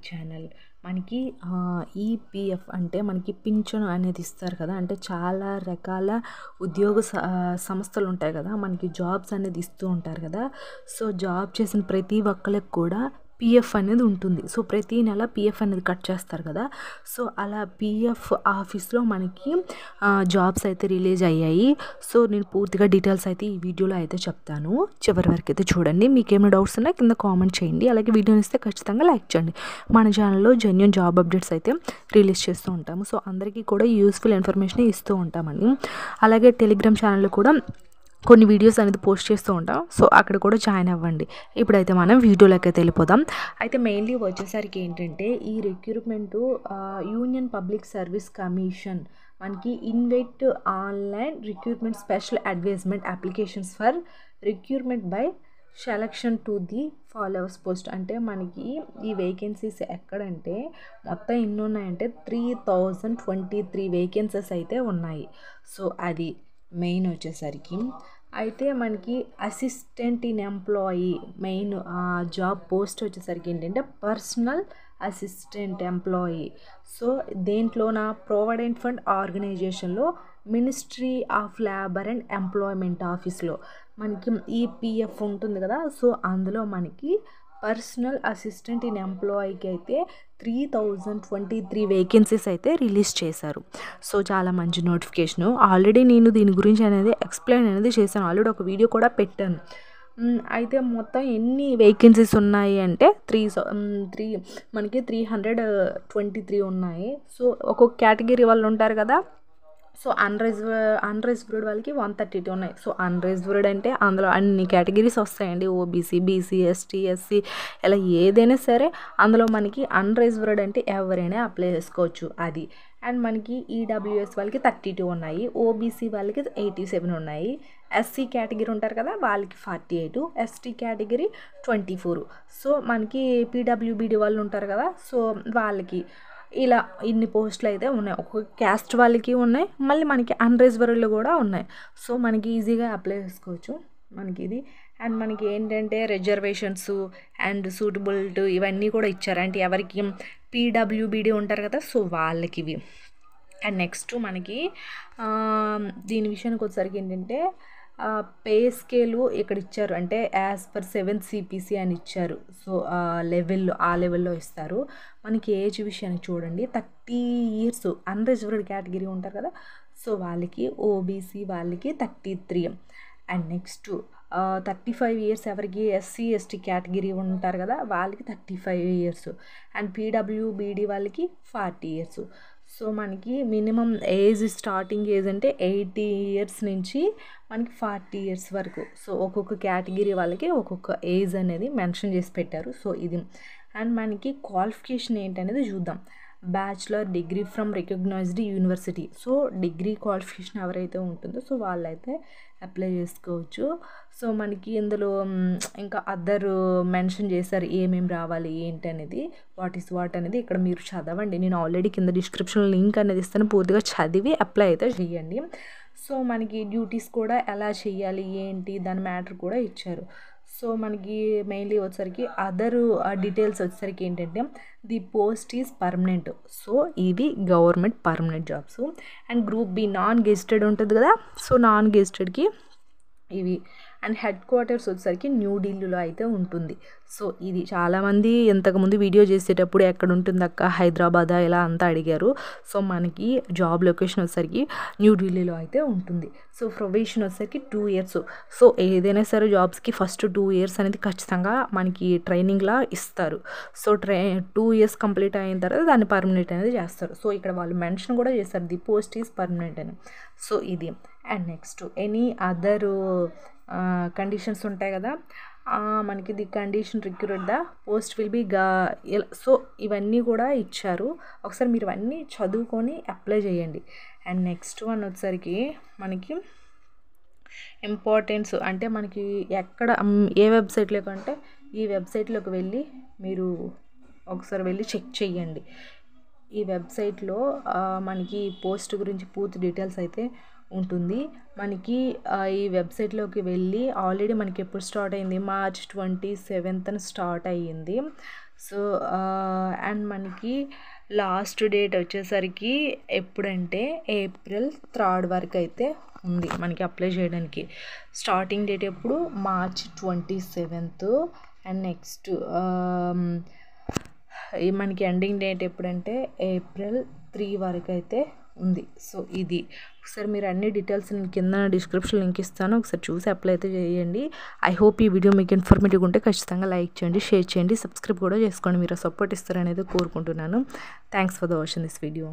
Channel. మనకి EPF అంటే మనకి పింఛను అనేది ఇస్తారు కదా, అంటే చాలా రకాల ఉద్యోగ సంస్థలు ఉంటాయి కదా, మనకి జాబ్స్ అనేది ఇస్తూ ఉంటారు కదా. సో జాబ్ చేసిన ప్రతి ఒక్కరికి కూడా పిఎఫ్ అనేది ఉంటుంది. సో ప్రతి నెల పిఎఫ్ అనేది కట్ చేస్తారు కదా. సో అలా పిఎఫ్ ఆఫీస్లో మనకి జాబ్స్ అయితే రిలీజ్ అయ్యాయి. సో నేను పూర్తిగా డీటెయిల్స్ అయితే ఈ వీడియోలో అయితే చెప్తాను, చివరి వరకు అయితే చూడండి. మీకు ఏమైనా డౌట్స్ ఉన్నా కింద కామెంట్ చేయండి, అలాగే వీడియోని ఇస్తే ఖచ్చితంగా లైక్ చేయండి. మన ఛానల్లో జెన్యూన్ జాబ్ అప్డేట్స్ అయితే రిలీజ్ చేస్తూ ఉంటాము. సో అందరికీ కూడా యూస్ఫుల్ ఇన్ఫర్మేషన్ ఇస్తూ ఉంటామండి. అలాగే టెలిగ్రామ్ ఛానల్లో కూడా కొన్ని వీడియోస్ అనేది పోస్ట్ చేస్తూ ఉంటాం. సో అక్కడ కూడా జాయిన్ అవ్వండి. ఇప్పుడైతే మనం వీడియోలోకి అయితే వెళ్ళిపోదాం. అయితే మెయిన్లీ వచ్చేసరికి ఏంటంటే ఈ recruitment union public service commission మనకి invite online recruitment special advertisement applications for recruitment by selection to the followers post. అంటే మనకి ఈ వేకెన్సీస్ ఎక్కడంటే మొత్తం ఎన్ని ఉన్నాయంటే 3023 వేకెన్సీస్ అయితే ఉన్నాయి. సో అది మెయిన్ వచ్చేసరికి. అయితే మనకి assistant in employee main job post వచ్చేసరికి ఏంటంటే పర్సనల్ అసిస్టెంట్ ఎంప్లాయీ. సో దేంట్లోన ప్రొవిడెంట్ ఫండ్ ఆర్గనైజేషన్లో ministry of labour and employment ఆఫీస్లో మనకి ఈపీఎఫ్ ఉంటుంది కదా. సో అందులో మనకి పర్సనల్ అసిస్టెంట్ ఇన్ ఎంప్లాయీకి అయితే 3023 వేకెన్సీస్ అయితే రిలీజ్ చేశారు. సో చాలా మంచి నోటిఫికేషను. ఆల్రెడీ నేను దీని గురించి అనేది ఎక్స్ప్లెయిన్ అనేది చేశాను, ఆల్రెడీ ఒక వీడియో కూడా పెట్టాను. అయితే మొత్తం ఎన్ని వేకెన్సీస్ ఉన్నాయి అంటే మనకి 323 ఉన్నాయి. సో ఒక్కొక్క కేటగిరీ వాళ్ళు ఉంటారు కదా. సో అన్రిజర్వ్డ్ వాళ్ళకి 132 ఉన్నాయి. సో అన్రిజర్వ్డ్ అంటే అందులో అన్ని కేటగిరీస్ వస్తాయండి, ఓబీసీ, బీసీ, ఎస్టీ, ఎస్సీ, ఇలా ఏదైనా సరే అందులో మనకి అన్రిజర్వ్డ్ అంటే ఎవరైనా అప్లై చేసుకోవచ్చు అది. అండ్ మనకి ఈడబ్ల్యూఎస్ వాళ్ళకి 32 ఉన్నాయి, ఓబీసీ వాళ్ళకి 87 ఉన్నాయి, ఎస్సీ కేటగిరీ ఉంటారు కదా వాళ్ళకి 48, ఎస్టీ కేటగిరీ 24. సో మనకి పీడబ్ల్యూబీడీ వాళ్ళు ఉంటారు కదా, సో వాళ్ళకి ఇలా ఇన్ని పోస్టులు అయితే ఉన్నాయి. ఒక్కొక్క క్యాస్ట్ వాళ్ళకి ఉన్నాయి, మళ్ళీ మనకి అన్రిజర్వ్డ్లు కూడా ఉన్నాయి. సో మనకి ఈజీగా అప్లై చేసుకోవచ్చు మనకి ఇది. అండ్ మనకి ఏంటంటే రిజర్వేషన్స్ అండ్ సూటబిలిటీ ఇవన్నీ కూడా ఇచ్చారు, అంటే ఎవరికి పీడబ్ల్యూబీడీ ఉంటారు కదా సో వాళ్ళకి ఇవి. అండ్ నెక్స్ట్ మనకి దీని విషయానికి వచ్చేసరికి ఏంటంటే పే స్కేలు ఇక్కడ ఇచ్చారు, అంటే యాజ్ పర్ 7th CPC అని ఇచ్చారు. సో ఆ లెవెల్లో ఇస్తారు. మనకి ఏజ్ విషయానికి చూడండి, 30 years అన్రిజర్వ్డ్ కేటగిరీ ఉంటారు కదా సో వాళ్ళకి, ఓబీసీ వాళ్ళకి 33. అండ్ నెక్స్ట్ 35 years ఎవరికి ఎస్సీ ఎస్టీ కేటగిరీ ఉంటారు కదా వాళ్ళకి 35 years. అండ్ పీడబ్ల్యూబీడీ వాళ్ళకి 40 years. సో మనకి మినిమం ఏజ్ స్టార్టింగ్ ఏజ్ అంటే 80 years నుంచి మనకి 40 years వరకు. సో ఒక్కొక్క కేటగిరీ వాళ్ళకి ఒక్కొక్క ఏజ్ అనేది మెన్షన్ చేసి పెట్టారు. సో ఇది. అండ్ మనకి క్వాలిఫికేషన్ ఏంటనేది చూద్దాం. Bachelor degree from recognized university. So degree qualification ఎవరైతే ఉంటుందో సో వాళ్ళైతే అప్లై చేసుకోవచ్చు. సో మనకి ఇందులో ఇంకా అదర్ మెన్షన్ చేశారు ఏమేమి రావాలి ఏంటి అనేది, వాట్ అనేది ఇక్కడ మీరు చదవండి. నేను ఆల్రెడీ కింద డిస్క్రిప్షన్లో లింక్ అనేది ఇస్తాను, పూర్తిగా చదివి అప్లై అయితే చేయండి. సో మనకి డ్యూటీస్ కూడా ఎలా చేయాలి ఏంటి దాని మ్యాటర్ కూడా ఇచ్చారు. సో మనకి మెయిన్లీ వచ్చేసరికి అదర్ డీటెయిల్స్ వచ్చేసరికి ఏంటంటే the post is permanent. So ఇవి government permanent jobs. And group B non gazetted ఉంటుంది కదా, సో నాన్ గెజిటెడ్కి ఇవి. అండ్ హెడ్ క్వార్టర్స్ వచ్చేసరికి న్యూఢిల్లీలో అయితే ఉంటుంది. సో ఇది చాలామంది ఇంతకుముందు వీడియో చేసేటప్పుడు ఎక్కడ ఉంటుంది అక్క హైదరాబాద్ ఇలా అంతా అడిగారు. సో మనకి జాబ్ లొకేషన్ వచ్చేసరికి న్యూఢిల్లీలో అయితే ఉంటుంది. సో ప్రొబేషన్ వచ్చేసరికి 2 years. సో ఏదైనా సరే జాబ్స్కి ఫస్ట్ 2 years అనేది ఖచ్చితంగా మనకి ట్రైనింగ్లా ఇస్తారు. సో 2 years కంప్లీట్ అయిన తర్వాత దాన్ని పర్మనెంట్ అనేది చేస్తారు. సో ఇక్కడ వాళ్ళు మెన్షన్ కూడా చేస్తారు ది పోస్ట్ ఈజ్ పర్మనెంట్ అని. సో ఇది. And next any other conditions ఉంటాయి కదా, మనకి the condition recruit the post will be so ఇవన్నీ కూడా ఇచ్చారు. ఒకసారి మీరు ఇవన్నీ చదువుకొని అప్లై చేయండి. అండ్ నెక్స్ట్ వన్ వచ్చేసరికి మనకి ఇంపార్టెన్స్ అంటే మనకి ఎక్కడ ఏ వెబ్సైట్లోకి అంటే ఈ వెబ్సైట్లోకి వెళ్ళి మీరు ఒకసారి వెళ్ళి చెక్ చేయండి. ఈ వెబ్సైట్లో మనకి పోస్ట్ గురించి పూర్తి డీటెయిల్స్ అయితే ఉంటుంది. మనకి ఈ వెబ్సైట్లోకి వెళ్ళి ఆల్రెడీ మనకి ఎప్పుడు స్టార్ట్ అయింది, March 27th స్టార్ట్ అయ్యింది. సో అండ్ మనకి లాస్ట్ డేట్ వచ్చేసరికి ఎప్పుడంటే ఏప్రిల్ 3 వరకు అయితే ఉంది మనకి అప్లై చేయడానికి. స్టార్టింగ్ డేట్ ఎప్పుడు మార్చ్ 27 అండ్ నెక్స్ట్ మనకి ఎండింగ్ డేట్ ఎప్పుడంటే ఏప్రిల్ 3 వరకు అయితే ఉంది. సో ఇది ఒకసారి మీరు అన్ని డీటెయిల్స్ నేను కింద డిస్క్రిప్షన్ లింక్ ఇస్తాను, ఒకసారి చూసి అప్లై అయితే చేయండి. ఐ హోప్ ఈ వీడియో మీకు ఇన్ఫర్మేటివ్గా ఉంటే ఖచ్చితంగా లైక్ చేయండి, షేర్ చేయండి, సబ్స్క్రైబ్ కూడా చేసుకోండి. మీరు సపోర్ట్ ఇస్తారనేది కోరుకుంటున్నాను. Thanks for the watching this video.